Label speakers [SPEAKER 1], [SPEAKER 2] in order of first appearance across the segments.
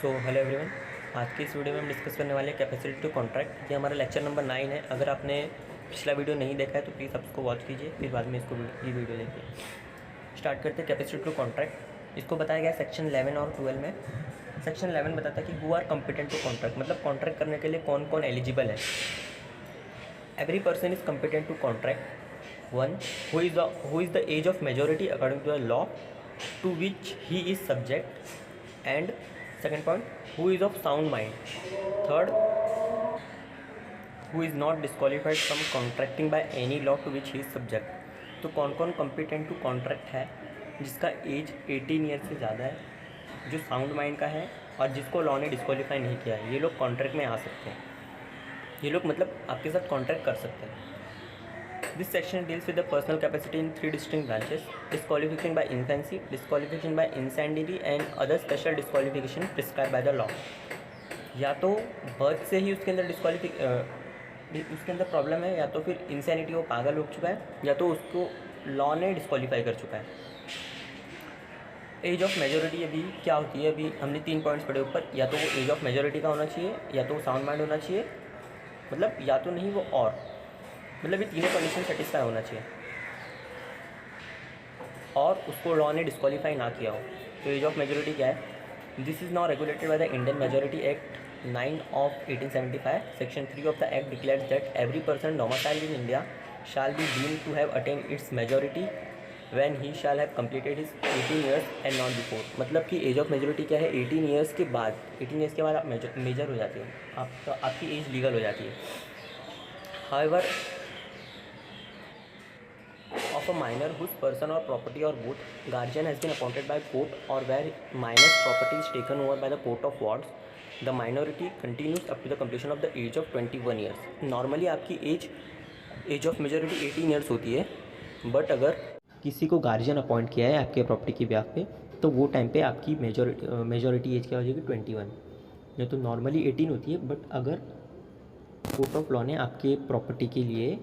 [SPEAKER 1] Hello everyone. आज की इस वीडियो में हम डिस्कस करने वाले हैं कैपेसिटी टू कॉन्ट्रैक्ट। ये हमारा लेक्चर नंबर 9 है। अगर आपने पिछला वीडियो नहीं देखा है तो प्लीज़ आप उसको वॉच कीजिए, फिर बाद में इसको ये वीडियो देखिए। स्टार्ट करते हैं कैपेसिटी टू कॉन्ट्रैक्ट। इसको बताया गया सेक्शन 11 और 12 में। सेक्शन 11 बताता है कि who are competent to contract, मतलब कॉन्ट्रैक्ट करने के लिए कौन कौन एलिजिबल है। Every person is competent to contract. One, who is the age of majority according to the law to which he is subject. And second point, who is of sound mind. Third, who is not disqualified from contracting by any law to which he is subject. तो कौन कौन competent to contract है, जिसका as 18 year से ज़्यादा है, जो sound mind का है और जिसको लॉ ने डिस्क्वालीफाई नहीं किया है, ये लोग कॉन्ट्रैक्ट में आ सकते हैं। ये लोग मतलब आपके साथ कॉन्ट्रैक्ट कर सकते हैं। This section deals with the personal capacity in 3 distinct branches: disqualification by infancy, disqualification by insanity and other special disqualification prescribed by the law. या तो बर्थ से ही उसके अंदर उसके अंदर प्रॉब्लम है, या तो फिर इंसैनिटी, वो पागल हो चुका है, या तो उसको लॉ ने डिस्क्वालीफाई कर चुका है। एज ऑफ मेजोरिटी अभी क्या होती है, अभी हमने 3 पॉइंट्स पढ़े ऊपर। या तो वो एज ऑफ मेजोरिटी का होना चाहिए, या तो वो साउंड माइंड होना चाहिए, मतलब या तो नहीं वो और, मतलब ये तीनों कंडीशन सेटिस्फाई होना चाहिए और उसको लॉ ने डिस्क्वालीफाई ना किया हो। तो एज ऑफ मेजोरिटी क्या है? This is now regulated by the Indian majority act 9 of 1875। Section 3 of the act declares that every person domiciled in India shall be deemed to have attend its majority when he shall have completed his 18 years and not before. मतलब कि as of majority क्या है? 18 years के बाद, 18 years के बाद आप major हो जाते हो, आपकी एज लीगल हो जाती है। However, of a minor whose person or property or both guardian has been appointed by court or where minor's property is taken over by the court of wards, the minority continues up to the completion of the age of 21 years. Normally आपकी as of majority 18 years होती है, but अगर किसी को guardian appoint किया है आपके property के ब्याह पे, तो वो टाइम पे आपकी मेजोरिटी एज क्या हो जाएगी? 21। ये तो नॉर्मली 18 होती है, बट अगर कोर्ट ऑफ लॉ ने आपके प्रॉपर्टी के लिए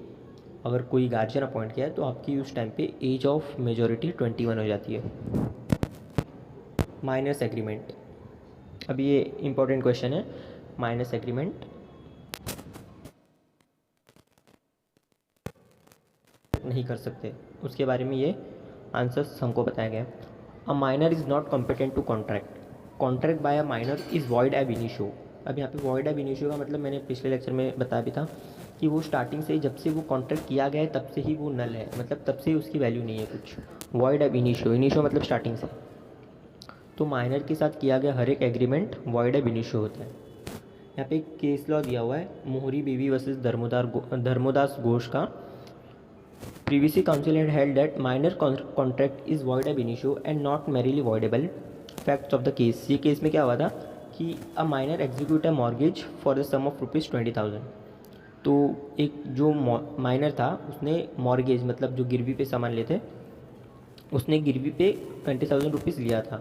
[SPEAKER 1] अगर कोई गार्जियन अपॉइंट किया है तो आपकी उस टाइम पे एज ऑफ मेजोरिटी 21 हो जाती है। माइनर्स एग्रीमेंट, अभी ये इंपॉर्टेंट क्वेश्चन है। माइनर्स एग्रीमेंट नहीं कर सकते, उसके बारे में ये आंसर्स हमको बताया गया। A minor is not competent to contract by a minor is void ab initio. अब यहाँ पे वॉइड एब इनिशियो का मतलब मैंने पिछले लेक्चर में बताया भी था कि वो स्टार्टिंग से, जब से वो कॉन्ट्रैक्ट किया गया है तब से ही वो नल है, मतलब तब से उसकी वैल्यू नहीं है कुछ। वॉइड एब इनिशियो मतलब स्टार्टिंग से। तो माइनर के साथ किया गया हर एक एग्रीमेंट वॉइड एब इनिशियो होता है। यहाँ पे एक केस लॉ दिया हुआ है, मोहरी बीवी वर्सेस धर्मोदास घोष का। Previously council had held that minor contract is void ab initio and not merely voidable. Facts of the case, ये केस में क्या हुआ था कि a minor execute a mortgage for the sum of ₹20,000। तो एक जो माइनर था उसने मॉर्गेज मतलब जो गिरवी पे सामान लेते, उसने गिरवी पे 20,000 रुपीज़ लिया था,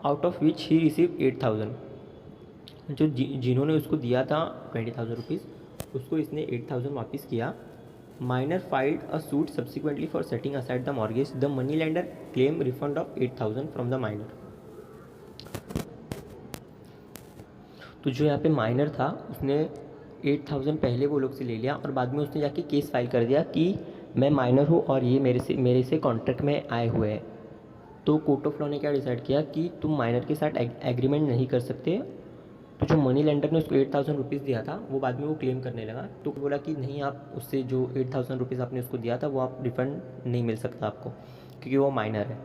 [SPEAKER 1] out of which he receive 8,000। जो जिन्होंने उसको दिया था 20,000 रुपीज़, उसको इसने 8,000 वापस किया। Minor filed a suit subsequently for setting aside the mortgage. The money lender claim refund of 8,000 from the minor. तो जो यहाँ पे माइनर था उसने 8,000 पहले वो लोग से ले लिया और बाद में उसने जाके केस फाइल कर दिया कि मैं माइनर हूँ और ये मेरे से कॉन्ट्रैक्ट में आए हुए हैं। तो कोर्ट ऑफ लॉ ने क्या डिसाइड किया कि तुम माइनर के साथ एग्रीमेंट नहीं कर सकते। तो जो मनी लेंडर ने उसको 8,000 रुपीज़ दिया था वो बाद में वो क्लेम करने लगा, तो बोला कि नहीं, आप उससे जो 8,000 रुपीज़ आपने उसको दिया था वो आप रिफ़ंड नहीं मिल सकता आपको, क्योंकि वो माइनर है।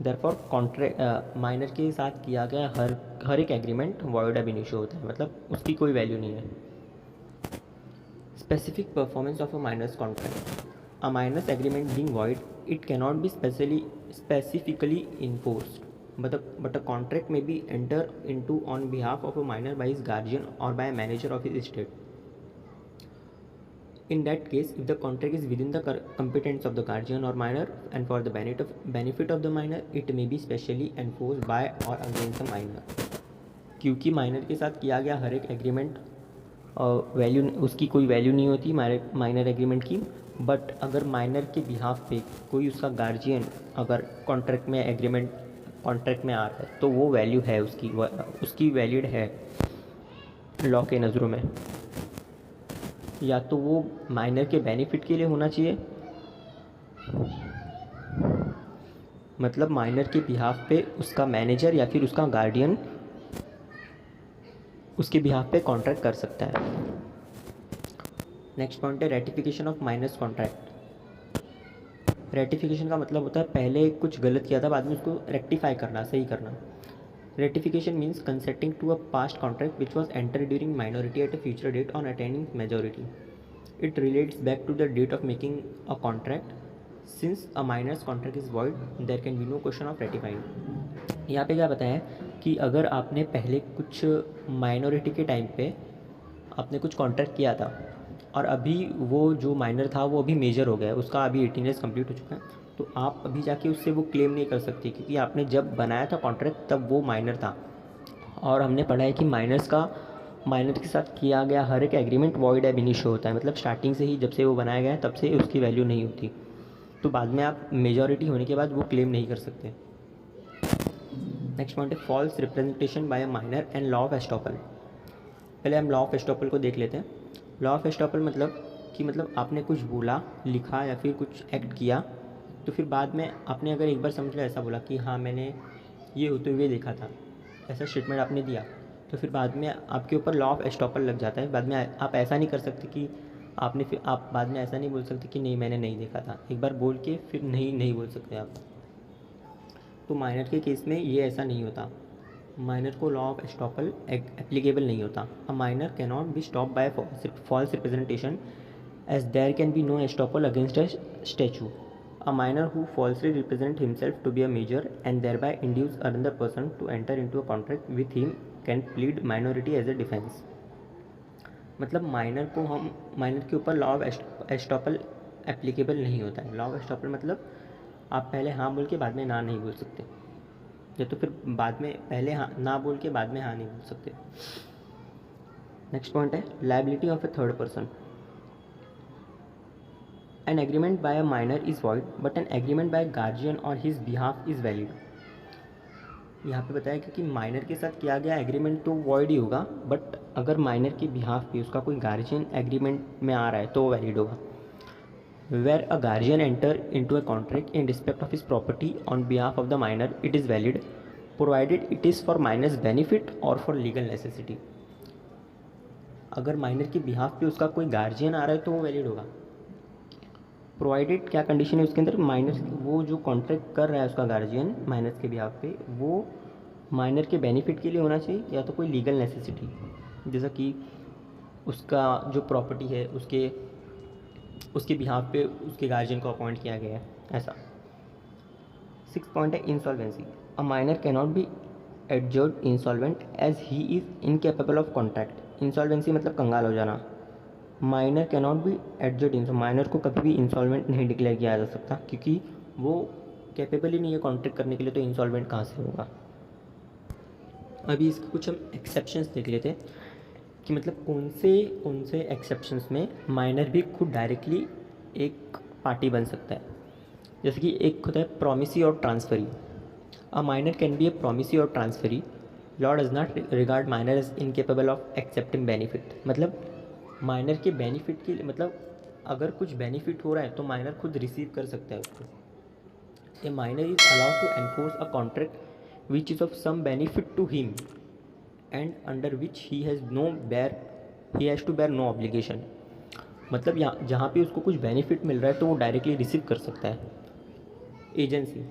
[SPEAKER 1] देयरफॉर कॉन्ट्रैक्ट माइनर के साथ किया गया हर एक एग्रीमेंट वॉइड एब इनिशियो होता है, मतलब उसकी कोई वैल्यू नहीं है। Specific performance of a minor's contract, a minor's agreement being void it cannot be specifically enforced, but a contract may be entered into on behalf of a minor by his guardian or by a manager of his estate. In that case, if the contract is within the competence of the guardian or minor and for the benefit of the minor, it may be specially enforced by or against the minor. क्योंकि minor के साथ किया गया हर एक agreement value, उसकी कोई value नहीं होती माइनर एग्रीमेंट की, बट अगर माइनर के बिहाफ पे कोई उसका गार्जियन अगर कॉन्ट्रैक्ट में एग्रीमेंट कॉन्ट्रैक्ट में आ रहा है तो वो वैल्यू है उसकी वैलिड है लॉ के नज़रों में, या तो वो माइनर के बेनिफिट के लिए होना चाहिए, मतलब माइनर के बिहाफ पे उसका मैनेजर या फिर उसका गार्डियन उसके बिहाफ पे कॉन्ट्रैक्ट कर सकता है। नेक्स्ट पॉइंट है ratification of minor's contract. Ratification का मतलब होता है पहले कुछ गलत किया था, बाद में उसको रेक्टिफाई करना, सही करना। Ratification means consenting to a past contract which was enter during minority at a future date on attaining majority. It relates back to the date of making a contract. Since a minor's contract is void there can be no question of ratifying. यहाँ पे क्या बताया है कि अगर आपने पहले कुछ माइनॉरिटी के टाइम पे आपने कुछ कॉन्ट्रैक्ट किया था और अभी वो जो माइनर था वो अभी मेजर हो गया है, उसका अभी 18 ईयर्स कंप्लीट हो चुका है, तो आप अभी जाके उससे वो क्लेम नहीं कर सकते, क्योंकि आपने जब बनाया था कॉन्ट्रैक्ट तब वो माइनर था। और हमने पढ़ा है कि माइनर के साथ किया गया हर एक एग्रीमेंट वॉइड एब इनिशियो होता है, मतलब स्टार्टिंग से ही जब से वो बनाया गया है तब से उसकी वैल्यू नहीं होती, तो बाद में आप मेजॉरिटी होने के बाद वो क्लेम नहीं कर सकते। नेक्स्ट पॉइंट है false representation by a minor and law of estoppel. पहले हम लॉ ऑफ एस्टॉपल को देख लेते हैं। लॉ ऑफ एस्टॉपल मतलब आपने कुछ बोला, लिखा या फिर कुछ एक्ट किया, तो फिर बाद में आपने अगर एक बार समझ लो ऐसा बोला कि हाँ मैंने ये होते हुए देखा था, ऐसा स्टेटमेंट आपने दिया, तो फिर बाद में आपके ऊपर लॉ ऑफ एस्टॉपल लग जाता है। बाद में आप ऐसा नहीं कर सकते कि आप बाद में ऐसा नहीं बोल सकते कि नहीं मैंने नहीं देखा था, एक बार बोल के फिर नहीं बोल सकते आप। तो माइनर के केस में ये ऐसा नहीं होता, माइनर को लॉ ऑफ एस्टॉपल एप्लीकेबल नहीं होता। A minor can not be stop by false representation as there can be no estoppel against a statue. A minor who falsely represent himself to be a major and there by induce another person to enter into a contract with him can plead minority as a defence. मतलब minor के ऊपर law of estoppel applicable नहीं होता है। Law of estoppel मतलब आप पहले हाँ बोल के बाद में ना नहीं बोल सकते, या तो फिर बाद में पहले हाँ ना बोल के बाद में हाँ नहीं बोल सकते। नेक्स्ट पॉइंट है liability of a third person. An agreement by a minor is void but an agreement by guardian on his behalf is valid. यहाँ पे बताया कि माइनर के साथ किया गया एग्रीमेंट तो वॉइड ही होगा, बट अगर माइनर के बिहाफ पे उसका कोई गार्जियन एग्रीमेंट में आ रहा है तो वो वैलिड होगा। Where a guardian enter into a contract in respect of his property on behalf of the minor, it is valid, provided it is for minor's benefit or for legal necessity. अगर minor के behalf पे उसका कोई guardian आ रहा है तो वो valid होगा। प्रोवाइडेड क्या कंडीशन है उसके अंदर, माइनर वो जो कॉन्ट्रैक्ट कर रहा है उसका गार्जियन माइनर के बिहाफ पे, वो माइनर के बेनिफिट के लिए होना चाहिए, या तो कोई लीगल नेसेसिटी, जैसा कि उसका जो प्रॉपर्टी है उसके बिहाफ पे उसके गार्जियन को अपॉइंट किया गया है, ऐसा। 6 पॉइंट है insolvency. A minor can not be adjudged insolvent as he is incapable of contract. Insolvency मतलब कंगाल हो जाना। Minor can not be adjudged minor को कभी भी इंसॉल्वेंट नहीं डिक्लेयर किया जा सकता, क्योंकि वो कैपेबल ही नहीं है कॉन्ट्रैक्ट करने के लिए, तो इंसॉल्वेंट कहाँ से होगा। अभी इसके कुछ हम एक्सेप्शंस देख लेते हैं कि मतलब कौन से एक्सेप्शंस में माइनर भी खुद डायरेक्टली एक पार्टी बन सकता है। जैसे कि एक होता है प्रोमिसी और transferee. A minor can be a promisee और transferee. Law does not regard minor as incapable of accepting benefit. मतलब माइनर के बेनिफिट के लिए, मतलब अगर कुछ बेनिफिट हो रहा है तो माइनर खुद रिसीव कर सकता है उसको। A minor is allowed to enforce a contract which is of some benefit to him and under which he has to bear no obligation. मतलब यहाँ जहाँ पे उसको कुछ बेनिफिट मिल रहा है तो वो डायरेक्टली रिसीव कर सकता है। Agency.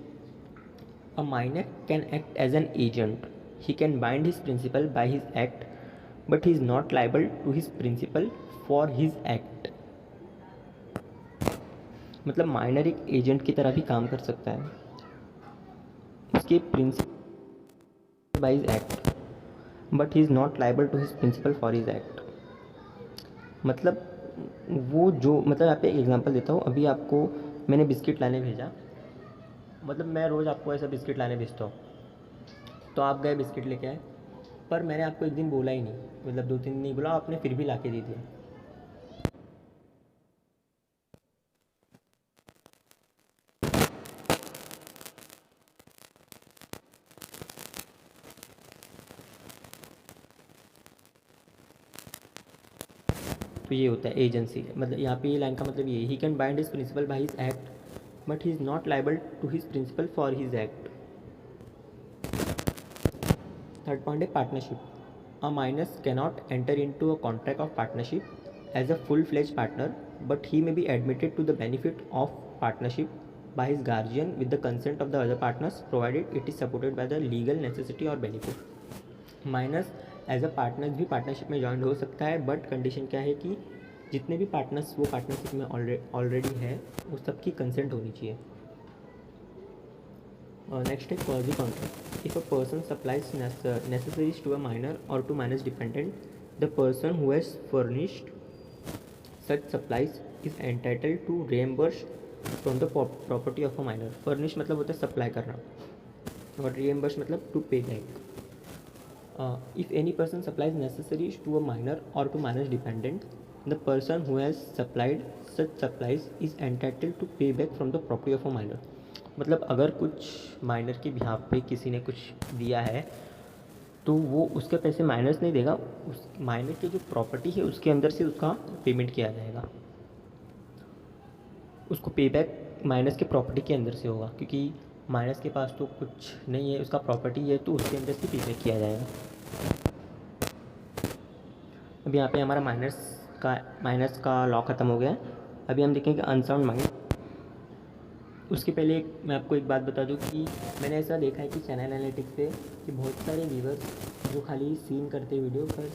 [SPEAKER 1] A minor can act as an agent. He can bind his principal by his act, but he is not liable to his principal for his act. मतलब माइनर एक agent की तरह भी काम कर सकता है, उसके principal by his act, but he is not liable to his principal for his act. मतलब वो जो, मतलब यहाँ पे एक एग्जांपल देता हूँ। अभी आपको मैंने बिस्किट लाने भेजा, मतलब मैं रोज़ आपको ऐसा बिस्किट लाने भेजता हूँ, तो आप गए बिस्किट लेके आए, पर मैंने आपको एक दिन बोला ही नहीं, मतलब 2-3 दिन नहीं बोला, आपने फिर भी ला के दे दिया। तो ये होता है एजेंसी, मतलब यहाँ पे ये लाइन का मतलब ये, he can bind his principal by his act but he is not liable to his principal for his act. Third point है partnership. A minus cannot enter into a contract of partnership as a full fledge partner but he may be admitted to the benefit of partnership by his guardian with the consent of the other partners provided it is supported by the legal necessity or benefit। Minors as a partner भी partnership में join हो सकता है, but condition क्या है कि जितने भी पार्टनर्स वो पार्टनरशिप में ऑलरेडी है वो सबकी कंसेंट होनी चाहिए। नेक्स्ट है quasi contract. If a person supplies necessaries to a minor or to minus dependent the person who has furnished such supplies is entitled to reimburse from the property of a minor. Furnish मतलब होता है supply करना, और reimburse मतलब to पे back. If any person supplies necessaries to a minor or to minor dependent, the person who has supplied such supplies is entitled to pay back from the property of a minor। मतलब अगर कुछ minor के behalf पे किसी ने कुछ दिया है तो वो उसके पैसे माइनर्स नहीं देगा, उस माइनर की जो प्रॉपर्टी है उसके अंदर से उसका पेमेंट किया जाएगा, उसको पे बैक माइनस के प्रॉपर्टी के अंदर से होगा, क्योंकि माइनस के पास तो कुछ नहीं है, उसका प्रॉपर्टी है तो उसके अंदर से पे बैक किया जाएगा। अभी यहाँ पे हमारा माइनस का लॉ ख़त्म हो गया है। अभी हम देखेंगे अनसाउंड माइंड। उसके पहले मैं आपको एक बात बता दूं कि मैंने ऐसा देखा है कि चैनल एनालिटिक्स पे कि बहुत सारे व्यूअर्स जो खाली सीन करते वीडियो पर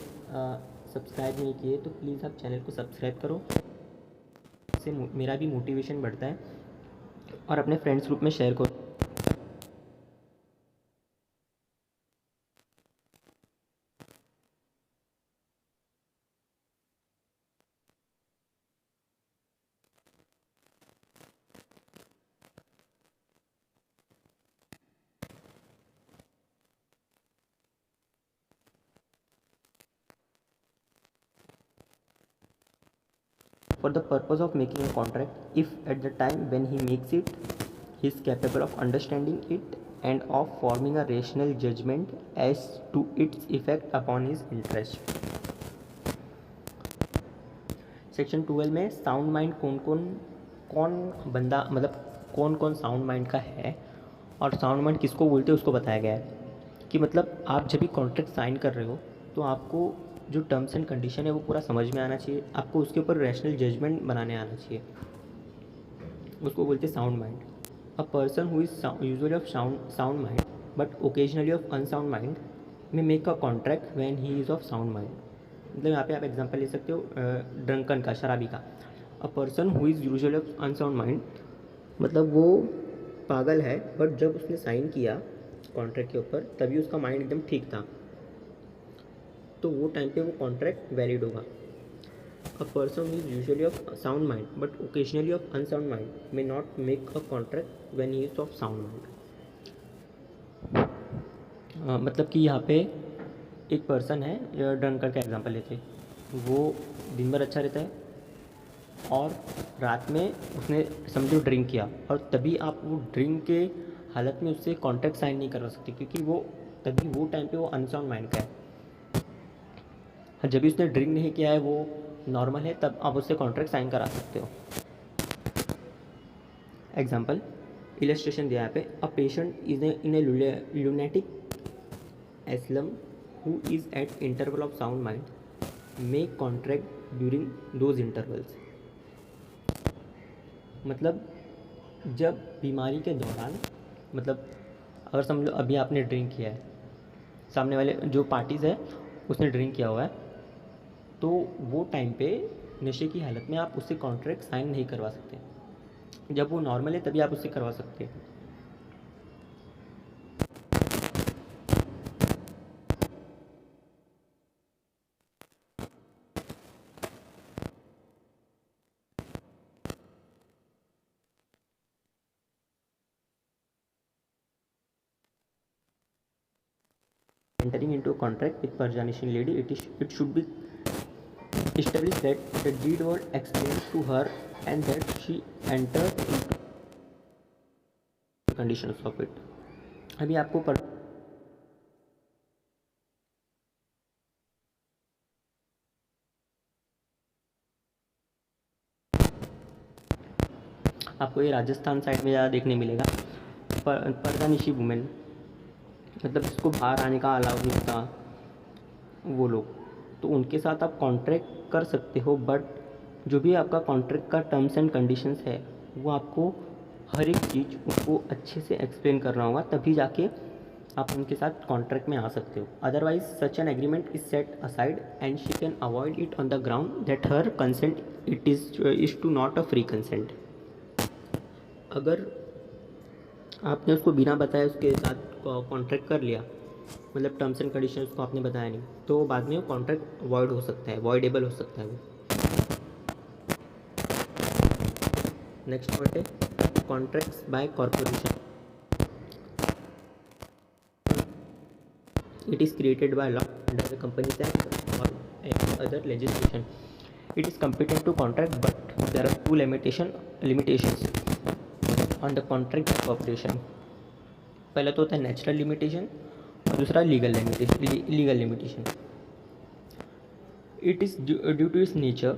[SPEAKER 1] सब्सक्राइब नहीं किए, तो प्लीज़ आप चैनल को सब्सक्राइब करो, इससे मेरा भी मोटिवेशन बढ़ता है, और अपने फ्रेंड्स ग्रुप में शेयर करो। For the purpose of making a contract, if at the time when he makes it he is capable of understanding it and of forming a rational judgment as to its effect upon his interest। Section 12 में sound mind कौन बंदा, मतलब कौन कौन sound mind का है और sound mind किसको बोलते हैं उसको बताया गया है। कि मतलब आप जब भी कॉन्ट्रैक्ट साइन कर रहे हो तो आपको जो टर्म्स एंड कंडीशन है वो पूरा समझ में आना चाहिए, आपको उसके ऊपर रैशनल जजमेंट बनाने आना चाहिए, उसको बोलते हैं sound mind. A person who is usually of sound mind but occasionally of unsound mind may make a contract when he is of sound mind. मतलब यहाँ पे आप एग्जांपल ले सकते हो ड्रंकन का, शराबी का। अ person who is usually of unsound mind मतलब वो पागल है, बट जब उसने साइन किया कॉन्ट्रैक्ट के ऊपर तभी उसका माइंड एकदम ठीक था, तो वो टाइम पे वो कॉन्ट्रैक्ट वैलिड होगा। A person is usually of sound mind but occasionally of unsound mind may not make a contract when he is of sound mind. मतलब कि यहाँ पे एक पर्सन है, ड्रंकर का एग्जांपल लेते हैं, वो दिन भर अच्छा रहता है और रात में उसने समझो ड्रिंक किया, और तभी आप वो ड्रिंक के हालत में उससे कॉन्ट्रैक्ट साइन नहीं करवा सकते, क्योंकि वो तभी वो टाइम पे वो अनसाउंड माइंड का है। जब भी उसने ड्रिंक नहीं किया है, वो नॉर्मल है, तब आप उससे कॉन्ट्रैक्ट साइन करा सकते हो। एग्जाम्पल इलस्ट्रेशन दिया है पे, a patient is in a lunatic asylum who is at interval of sound mind make contract during those intervals. मतलब जब बीमारी के दौरान, मतलब अगर समझ लो अभी आपने ड्रिंक किया है, सामने वाले जो पार्टीज़ है उसने ड्रिंक किया हुआ है, तो वो टाइम पे नशे की हालत में आप उससे कॉन्ट्रैक्ट साइन नहीं करवा सकते। जब वो नॉर्मल है तभी आप उससे करवा सकते हैं। Entering into a contract with Parjanishing lady, it should be established that the deed was explained to her and that she entered into the conditions of it। अभी आपको आपको ये राजस्थान साइड में ज़्यादा देखने मिलेगा। पर्दानिशी वुमेन, मतलब जिसको बाहर आने का अलाउ नहीं होता वो लोग, तो उनके साथ आप कॉन्ट्रैक्ट कर सकते हो। बट जो भी आपका कॉन्ट्रैक्ट का टर्म्स एंड कंडीशंस है वो आपको हर एक चीज़ उनको अच्छे से एक्सप्लेन करना होगा, तभी जाके आप उनके साथ कॉन्ट्रैक्ट में आ सकते हो। Otherwise such an agreement is set aside and she can avoid it on the ground that her consent it is to not a free consent. अगर आपने उसको बिना बताए उसके साथ कॉन्ट्रैक्ट कर लिया, मतलब टर्म्स एंड कंडीशंस को आपने बताया नहीं, तो बाद में वो कॉन्ट्रैक्ट वॉइड हो सकता है, वॉइडेबल हो सकता है वो। नेक्स्ट पॉइंट है contracts by corporation. It is created by law under the Companies Act or any other legislation. It is competent to contract, but there are two limitations on the contract of corporation. पहला तो होता है natural limitation और दूसरा legal limitation. It is due to its nature,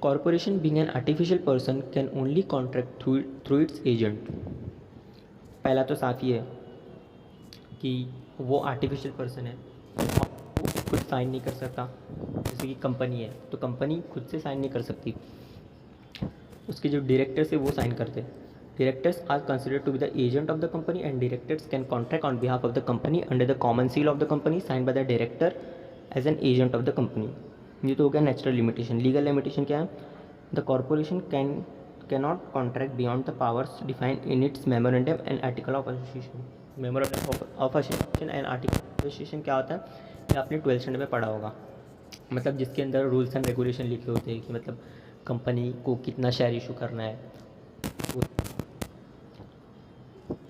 [SPEAKER 1] corporation being an artificial person can only contract through its agent. पहला तो साफ ही है कि वो आर्टिफिशियल पर्सन है, वो खुद साइन नहीं कर सकता। जैसे कि कंपनी है तो कंपनी खुद से साइन नहीं कर सकती, उसके जो डायरेक्टर्स है वो साइन करते हैं। Directors are considered to be the agent of the company and directors can contract on behalf of the company under the common seal of the company sign by the director as an agent of the company. ये तो हो गया natural limitation. Legal limitation क्या है? The corporation cannot contract beyond the powers defined in its memorandum and article of association. Memorandum of association and article of association क्या होता है? ये आपने 12th स्टैंडर्ड में पढ़ा होगा, मतलब जिसके अंदर रूल्स एंड रेगुलेशन लिखे होते हैं कि मतलब कंपनी को कितना शेयर इशू करना है।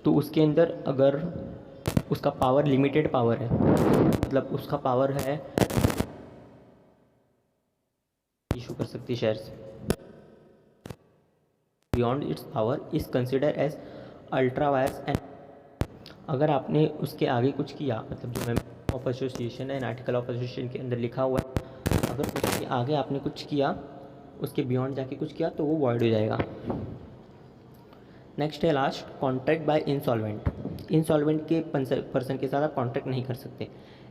[SPEAKER 1] तो उसके अंदर अगर उसका पावर लिमिटेड पावर है, मतलब उसका पावर है इशू कर सकती shares, beyond its power is consider as ultra vires. And अगर आपने उसके आगे कुछ किया, मतलब जो memorandum of association and article of association के अंदर लिखा हुआ है, अगर उसके आगे आपने कुछ किया, उसके बियॉन्ड जाके कुछ किया, तो वो वॉइड हो जाएगा। नेक्स्ट है last, contract by insolvent. Insolvent के पर्सन के साथ आप कॉन्ट्रैक्ट नहीं कर सकते।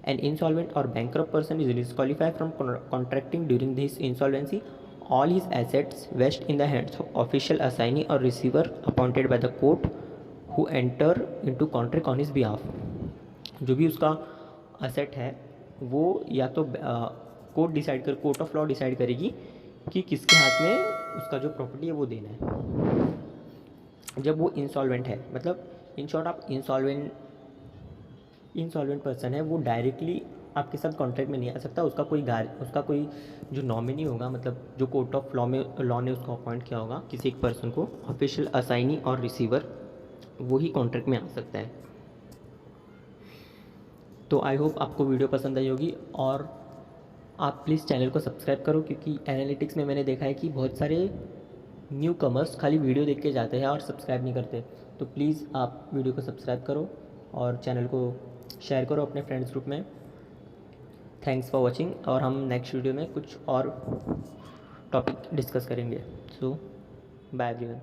[SPEAKER 1] An insolvent or bankrupt person is disqualified from contracting during this insolvency. All his assets vest in the hands of official assignee or receiver appointed by the court who enter into contract on his behalf. जो भी उसका asset है वो या तो court of law decide करेगी कि किसके हाथ में उसका जो प्रॉपर्टी है वो देना है। जब वो इंसॉल्वेंट है, मतलब इन शॉर्ट आप इंसॉल्वेंट पर्सन है, वो डायरेक्टली आपके साथ कॉन्ट्रैक्ट में नहीं आ सकता। उसका कोई जो नॉमिनी होगा, मतलब जो कोर्ट ऑफ लॉ ने उसको अपॉइंट किया होगा किसी एक पर्सन को, ऑफिशियल असाइनी और रिसीवर, वही कॉन्ट्रैक्ट में आ सकता है। तो आई होप आपको वीडियो पसंद आई होगी, और आप प्लीज़ चैनल को सब्सक्राइब करो, क्योंकि एनालिटिक्स में मैंने देखा है कि बहुत सारे न्यू कमर्स खाली वीडियो देख के जाते हैं और सब्सक्राइब नहीं करते। तो प्लीज़ आप वीडियो को सब्सक्राइब करो और चैनल को शेयर करो अपने फ्रेंड्स ग्रुप में। थैंक्स फॉर वॉचिंग, और हम नेक्स्ट वीडियो में कुछ और टॉपिक डिस्कस करेंगे। सो बाय एवरीवन।